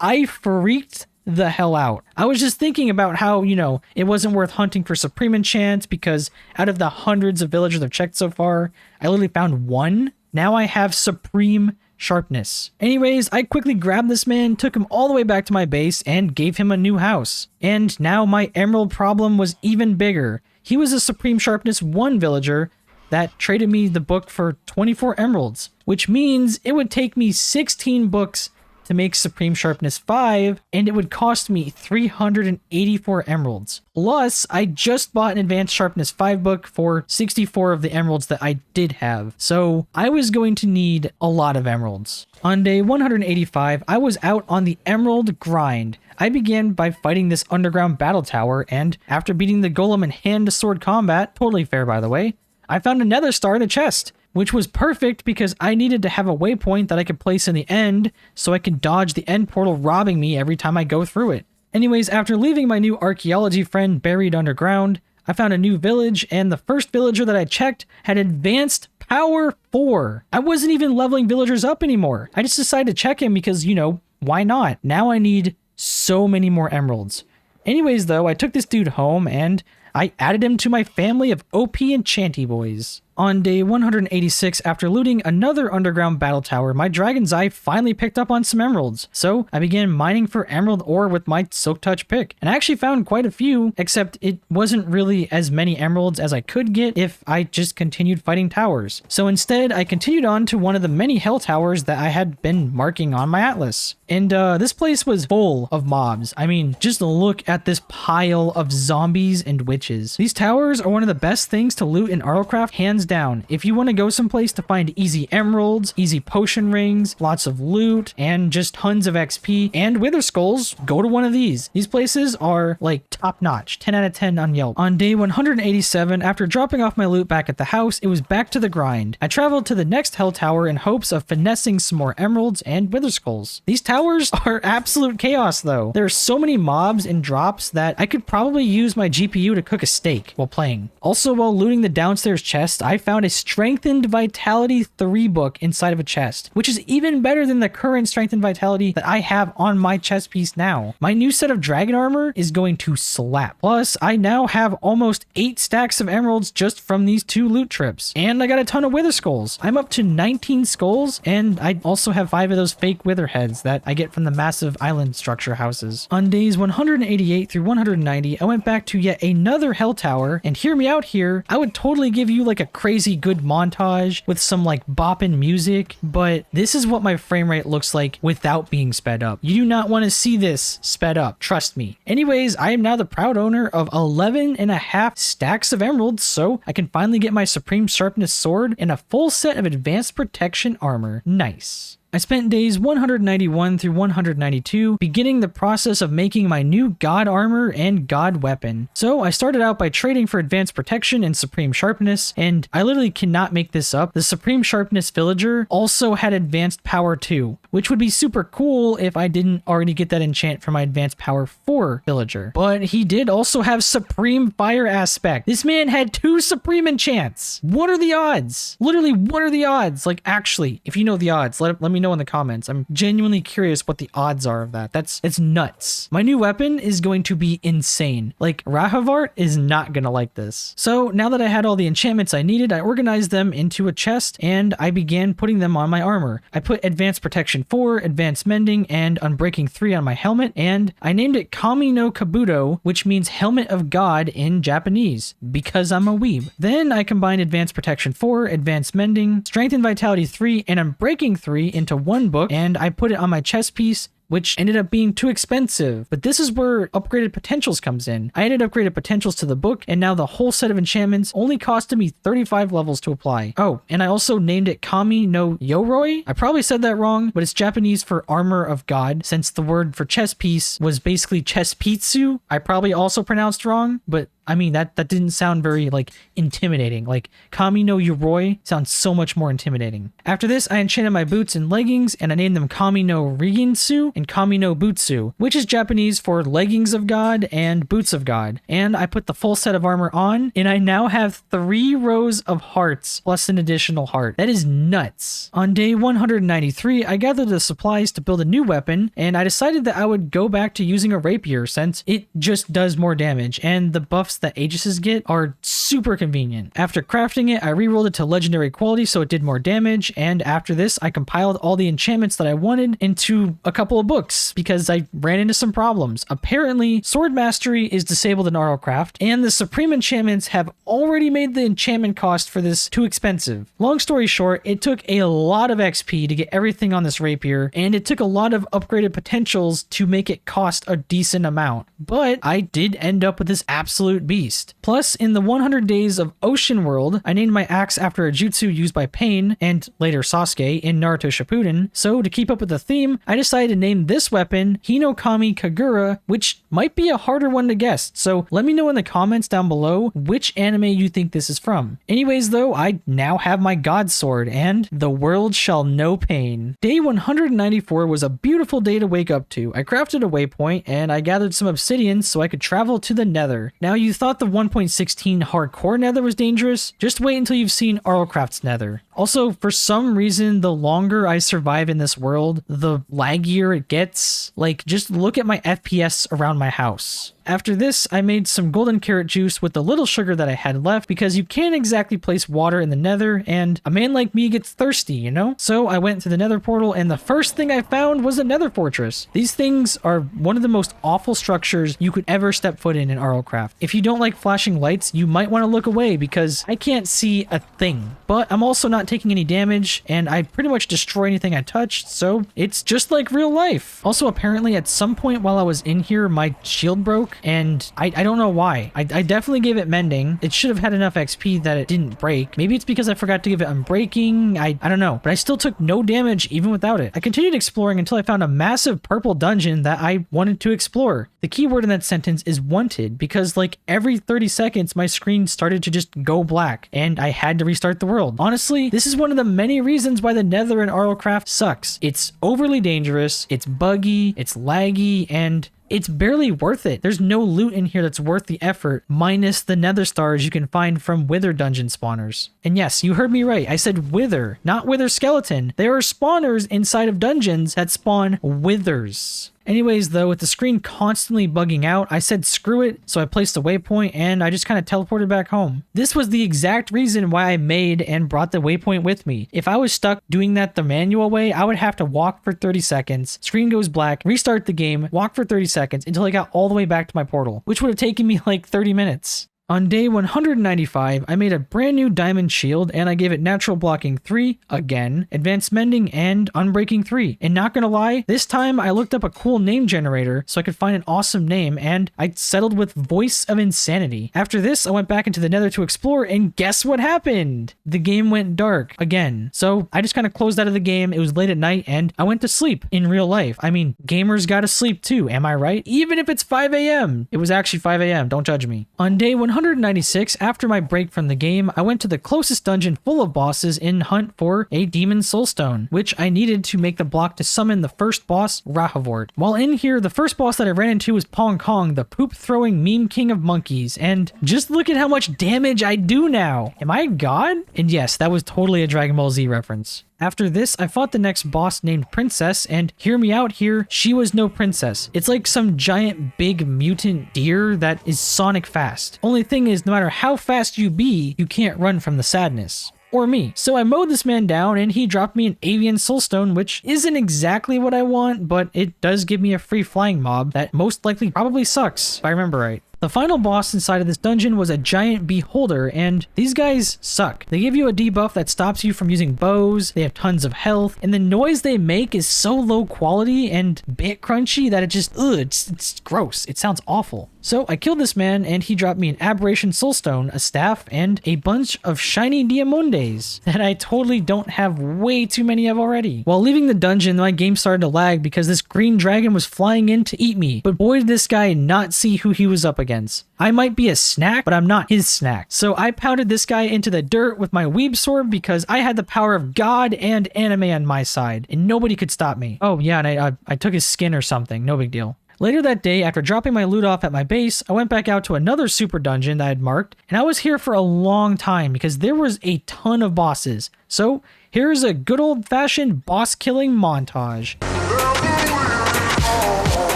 I freaked the hell out. I was just thinking about how, you know, it wasn't worth hunting for supreme enchants because out of the hundreds of villagers I've checked so far, I literally found one. Now I have supreme sharpness. Anyways, I quickly grabbed this man, took him all the way back to my base, and gave him a new house. And now my emerald problem was even bigger. He was a supreme sharpness 1 villager that traded me the book for 24 emeralds, which means it would take me 16 books to make Supreme Sharpness 5, and it would cost me 384 emeralds. Plus, I just bought an Advanced Sharpness 5 book for 64 of the emeralds that I did have, so I was going to need a lot of emeralds. On day 185, I was out on the emerald grind. I began by fighting this underground battle tower, and after beating the golem in hand-to-sword combat, totally fair by the way, I found a nether star in a chest, which was perfect because I needed to have a waypoint that I could place in the end so I could dodge the end portal robbing me every time I go through it. Anyways, after leaving my new archaeology friend buried underground, I found a new village, and the first villager that I checked had advanced power 4. I wasn't even leveling villagers up anymore. I just decided to check him because, you know, why not? Now I need so many more emeralds. Anyways, though, I took this dude home and I added him to my family of OP enchanty boys. On day 186, after looting another underground battle tower, my dragon's eye finally picked up on some emeralds. So I began mining for emerald ore with my Silk Touch pick. And I actually found quite a few, except it wasn't really as many emeralds as I could get if I just continued fighting towers. So instead, I continued on to one of the many hell towers that I had been marking on my atlas. And this place was full of mobs. I mean, just look at this pile of zombies and witches. These towers are one of the best things to loot in RLCraft, hands down. If you want to go someplace to find easy emeralds, easy potion rings, lots of loot, and just tons of XP and wither skulls, go to one of these. These places are like top notch, 10 out of 10 on Yelp. On day 187, after dropping off my loot back at the house, it was back to the grind. I traveled to the next hell tower in hopes of finessing some more emeralds and wither skulls. These towers are absolute chaos though. There are so many mobs and drops that I could probably use my GPU to cook a steak while playing. Also, while looting the downstairs chest, I found a Strengthened Vitality 3 book inside of a chest, which is even better than the current Strengthened Vitality that I have on my chest piece now. My new set of dragon armor is going to slap. Plus, I now have almost 8 stacks of emeralds just from these 2 loot trips. And I got a ton of wither skulls. I'm up to 19 skulls, and I also have 5 of those fake wither heads that I get from the massive island structure houses. On days 188 through 190, I went back to yet another hell tower, and hear me out here, I would totally give you like a crazy good montage with some like bopping music, but this is what my frame rate looks like without being sped up. You do not want to see this sped up, trust me. Anyways, I am now the proud owner of 11.5 stacks of emeralds, so I can finally get my Supreme Sharpness sword and a full set of advanced protection armor. Nice. I spent days 191 through 192 beginning the process of making my new god armor and god weapon. So I started out by trading for advanced protection and supreme sharpness, and I literally cannot make this up. The supreme sharpness villager also had advanced power 2, which would be super cool if I didn't already get that enchant for my advanced power 4 villager. But he did also have supreme fire aspect. This man had 2 supreme enchants. What are the odds? Literally, what are the odds? Like, actually, if you know the odds, let me know in the comments. I'm genuinely curious what the odds are of that. It's nuts. My new weapon is going to be insane. Like, Rahavart is not gonna like this. So now that I had all the enchantments I needed, I organized them into a chest and I began putting them on my armor. I put advanced protection 4, advanced mending, and unbreaking 3 on my helmet, and I named it Kami no Kabuto, which means helmet of God in Japanese, because I'm a weeb. Then I combined advanced protection 4, advanced mending, strength and vitality 3, and unbreaking 3 into one book, and I put it on my chest piece which ended up being too expensive. But this is where upgraded potentials comes in. I added upgraded potentials to the book, and now the whole set of enchantments only costed me 35 levels to apply. Oh, and I also named it Kami no Yoroi. I probably said that wrong, but it's Japanese for armor of God, since the word for chess piece was basically chess pitsu. I probably also pronounced wrong, but I mean, that didn't sound very, like, intimidating. Like, Kami no Yoroi sounds so much more intimidating. After this, I enchanted my boots and leggings, and I named them Kami no Riginsu and Kami no Butsu, which is Japanese for leggings of God and boots of God. And I put the full set of armor on, and I now have 3 rows of hearts plus an additional heart. That is nuts. On day 193, I gathered the supplies to build a new weapon, and I decided that I would go back to using a rapier since it just does more damage, and the buffs that Aegises get are super convenient. After crafting it, I rerolled it to legendary quality so it did more damage, and after this, I compiled all the enchantments that I wanted into a couple of books because I ran into some problems. Apparently, Sword Mastery is disabled in RLCraft, and the Supreme enchantments have already made the enchantment cost for this too expensive. Long story short, it took a lot of XP to get everything on this rapier, and it took a lot of upgraded potentials to make it cost a decent amount. But I did end up with this absolute beast. Plus, in the 100 days of Ocean World, I named my axe after a jutsu used by Pain and later Sasuke in Naruto Shippuden, so to keep up with the theme, I decided to name this weapon Hinokami Kagura, which might be a harder one to guess, so let me know in the comments down below which anime you think this is from. Anyways though, I now have my god sword, and the world shall know pain. Day 194 was a beautiful day to wake up to. I crafted a waypoint, and I gathered some obsidian so I could travel to the nether. Now you thought the 1.16 hardcore nether was dangerous? Just wait until you've seen RLCraft's nether. Also, for some reason, the longer I survive in this world, the laggier it gets. Like, just look at my FPS around my house. After this, I made some golden carrot juice with the little sugar that I had left because you can't exactly place water in the nether, and a man like me gets thirsty, you know? So I went to the nether portal, and the first thing I found was a nether fortress. These things are one of the most awful structures you could ever step foot in RLCraft. If you don't like flashing lights, you might want to look away because I can't see a thing. But I'm also not taking any damage, and I pretty much destroy anything I touched, so it's just like real life. Also, apparently at some point while I was in here, my shield broke, and I don't know why. I definitely gave it mending. It should have had enough XP that it didn't break. Maybe it's because I forgot to give it unbreaking. I don't know, but I still took no damage even without it. I continued exploring until I found a massive purple dungeon that I wanted to explore. The key word in that sentence is wanted, because like every 30 seconds my screen started to just go black and I had to restart the world. Honestly, this is one of the many reasons why the nether in RLCraft sucks. It's overly dangerous, it's buggy, it's laggy, and it's barely worth it. There's no loot in here that's worth the effort, minus the nether stars you can find from wither dungeon spawners. And yes, you heard me right. I said wither, not wither skeleton. There are spawners inside of dungeons that spawn withers. Anyways, though, with the screen constantly bugging out, I said screw it, so I placed a waypoint and I just kind of teleported back home. This was the exact reason why I made and brought the waypoint with me. If I was stuck doing that the manual way, I would have to walk for 30 seconds, screen goes black, restart the game, walk for 30 seconds until I got all the way back to my portal, which would have taken me like 30 minutes. On day 195, I made a brand new diamond shield and I gave it natural blocking 3, again, advanced mending, and unbreaking 3. And not gonna lie, this time I looked up a cool name generator so I could find an awesome name, and I settled with Voice of Insanity. After this, I went back into the nether to explore, and guess what happened? The game went dark again. So I just kind of closed out of the game. It was late at night and I went to sleep in real life. I mean, gamers gotta sleep too, am I right? Even if it's 5 a.m. It was actually 5 a.m. Don't judge me. On day 196, after my break from the game, I went to the closest dungeon full of bosses in hunt for a demon soulstone, which I needed to make the block to summon the first boss, Rahavort. While in here, the first boss that I ran into was Pong Kong, the poop-throwing meme king of monkeys, and just look at how much damage I do now. Am I a god? And yes, that was totally a Dragon Ball Z reference. After this, I fought the next boss named Princess, and hear me out here, she was no princess. It's like some giant big mutant deer that is Sonic fast. Only thing is, no matter how fast you be, you can't run from the sadness. Or me. So I mowed this man down and he dropped me an avian soulstone, which isn't exactly what I want, but it does give me a free flying mob that most likely probably sucks, if I remember right. The final boss inside of this dungeon was a giant beholder, and these guys suck. They give you a debuff that stops you from using bows, they have tons of health, and the noise they make is so low quality and bit crunchy that it just, it's gross. It sounds awful. So I killed this man, and he dropped me an Aberration Soulstone, a staff, and a bunch of shiny Diamondes that I totally don't have way too many of already. While leaving the dungeon, my game started to lag because this green dragon was flying in to eat me, but boy did this guy not see who he was up against. I might be a snack, but I'm not his snack. So I pounded this guy into the dirt with my weeb sword because I had the power of God and anime on my side, and nobody could stop me. Oh yeah, and I took his skin or something, no big deal. Later that day, after dropping my loot off at my base, I went back out to another super dungeon that I had marked, and I was here for a long time because there was a ton of bosses. So here's a good old-fashioned boss killing montage.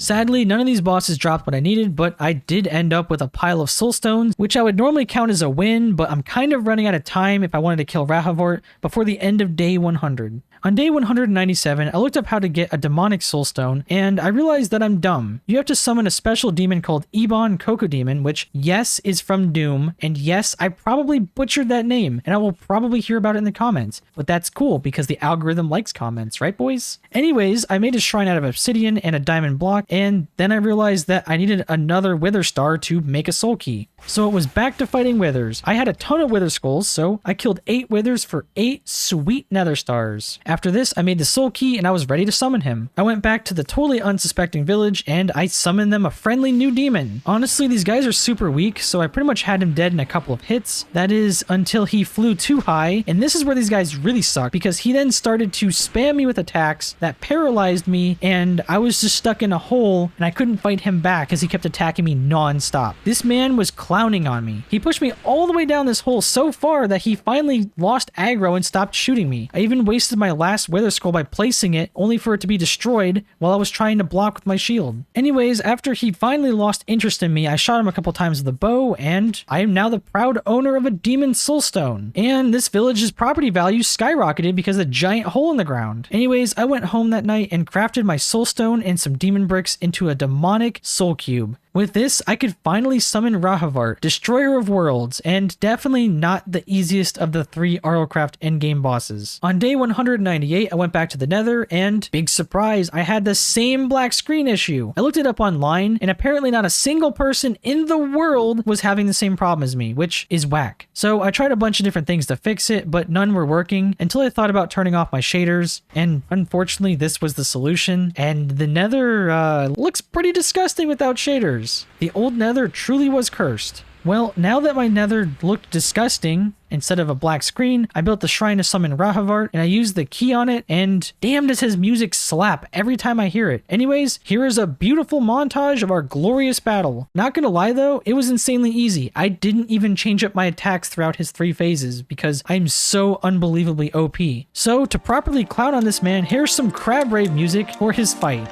Sadly, none of these bosses dropped what I needed, but I did end up with a pile of soul stones, which I would normally count as a win, but I'm kind of running out of time if I wanted to kill Rahavort before the end of day 100. On day 197, I looked up how to get a demonic soulstone, and I realized that I'm dumb. You have to summon a special demon called Ebon Cocodemon, which, yes, is from Doom, and yes, I probably butchered that name, and I will probably hear about it in the comments. But that's cool, because the algorithm likes comments, right boys? Anyways, I made a shrine out of obsidian and a diamond block, and then I realized that I needed another wither star to make a soul key. So it was back to fighting withers. I had a ton of wither skulls, so I killed 8 withers for 8 sweet nether stars. After this, I made the soul key and I was ready to summon him. I went back to the totally unsuspecting village and I summoned them a friendly new demon. Honestly, these guys are super weak, so I pretty much had him dead in a couple of hits. That is, until he flew too high, and this is where these guys really suck because he then started to spam me with attacks that paralyzed me, and I was just stuck in a hole and I couldn't fight him back because he kept attacking me non-stop. This man was clowning on me. He pushed me all the way down this hole so far that he finally lost aggro and stopped shooting me. I even wasted my last wither skull by placing it only for it to be destroyed while I was trying to block with my shield. Anyways, after he finally lost interest in me, I shot him a couple times with a bow, and I am now the proud owner of a demon soulstone. And this village's property value skyrocketed because of the giant hole in the ground. Anyways, I went home that night and crafted my soulstone and some demon bricks into a demonic soul cube. With this, I could finally summon Rahavart, Destroyer of Worlds, and definitely not the easiest of the 3 RLCraft endgame bosses. On day 198, I went back to the Nether, and big surprise, I had the same black screen issue. I looked it up online, and apparently not a single person in the world was having the same problem as me, which is whack. So I tried a bunch of different things to fix it, but none were working until I thought about turning off my shaders, and unfortunately this was the solution, and the Nether looks pretty disgusting without shaders. The old Nether truly was cursed. Well, now that my Nether looked disgusting, instead of a black screen, I built the shrine to summon Rahavart, and I used the key on it, and damn does his music slap every time I hear it. Anyways, here is a beautiful montage of our glorious battle. Not gonna lie though, it was insanely easy. I didn't even change up my attacks throughout his 3 phases, because I'm so unbelievably OP. So, to properly clown on this man, here's some crab rave music for his fight.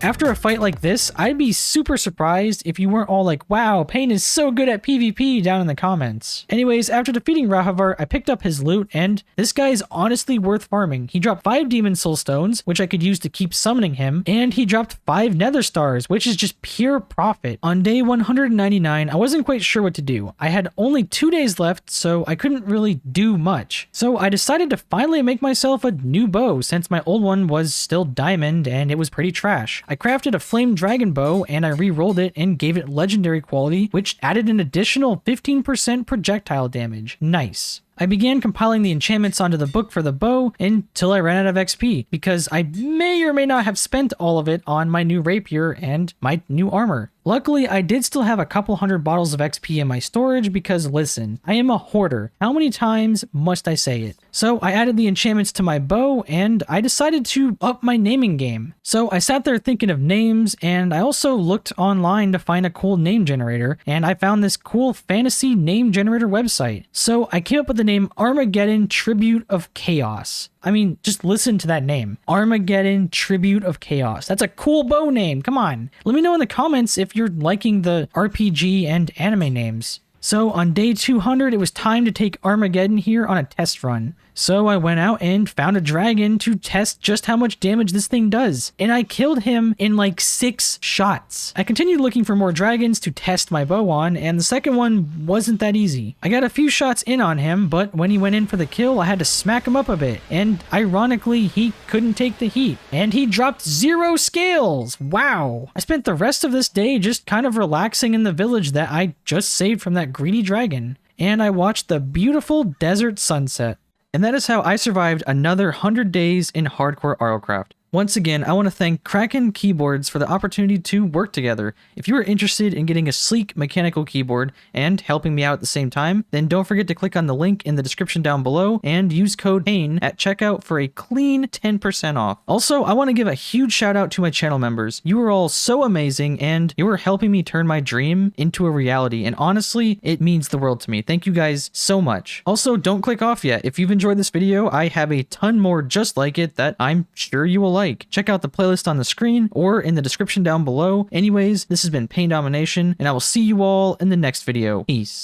after a fight like this, I'd be super surprised if you weren't all like, wow, Pain is so good at PvP down in the comments. Anyways, after defeating Rahavar, I picked up his loot, and this guy's honestly worth farming. He dropped 5 Demon Soul Stones, which I could use to keep summoning him, and he dropped 5 Nether Stars, which is just pure profit. On day 199, I wasn't quite sure what to do. I had only 2 days left, so I couldn't really do much. So I decided to finally make myself a new bow, since my old one was still diamond and it was pretty trash. I crafted a flame dragon bow, and I re-rolled it and gave it legendary quality, which added an additional 15% projectile damage. Nice. I began compiling the enchantments onto the book for the bow until I ran out of XP, because I may or may not have spent all of it on my new rapier and my new armor. Luckily, I did still have a couple hundred bottles of XP in my storage because listen, I am a hoarder. How many times must I say it? So I added the enchantments to my bow, and I decided to up my naming game. So I sat there thinking of names, and I also looked online to find a cool name generator, and I found this cool fantasy name generator website. So I came up with the name Armageddon Tribute of Chaos. I mean, just listen to that name. Armageddon Tribute of Chaos. That's a cool bow name. Come on. Let me know in the comments if you're liking the RPG and anime names. So on day 200, it was time to take Armageddon here on a test run. So I went out and found a dragon to test just how much damage this thing does. And I killed him in like 6 shots. I continued looking for more dragons to test my bow on, and the second one wasn't that easy. I got a few shots in on him, but when he went in for the kill, I had to smack him up a bit. And ironically, he couldn't take the heat. And he dropped 0 scales. Wow. I spent the rest of this day just kind of relaxing in the village that I just saved from that greedy dragon. And I watched the beautiful desert sunset. And that is how I survived another 100 days in Hardcore RLCraft. Once again, I want to thank Kraken Keyboards for the opportunity to work together. If you are interested in getting a sleek mechanical keyboard and helping me out at the same time, then don't forget to click on the link in the description down below and use code PAIN at checkout for a clean 10% off. Also, I want to give a huge shout out to my channel members. You are all so amazing, and you are helping me turn my dream into a reality, and honestly, it means the world to me. Thank you guys so much. Also, don't click off yet. If you've enjoyed this video, I have a ton more just like it that I'm sure you will like. Check out the playlist on the screen or in the description down below. Anyways, this has been PainDomination, and I will see you all in the next video. Peace.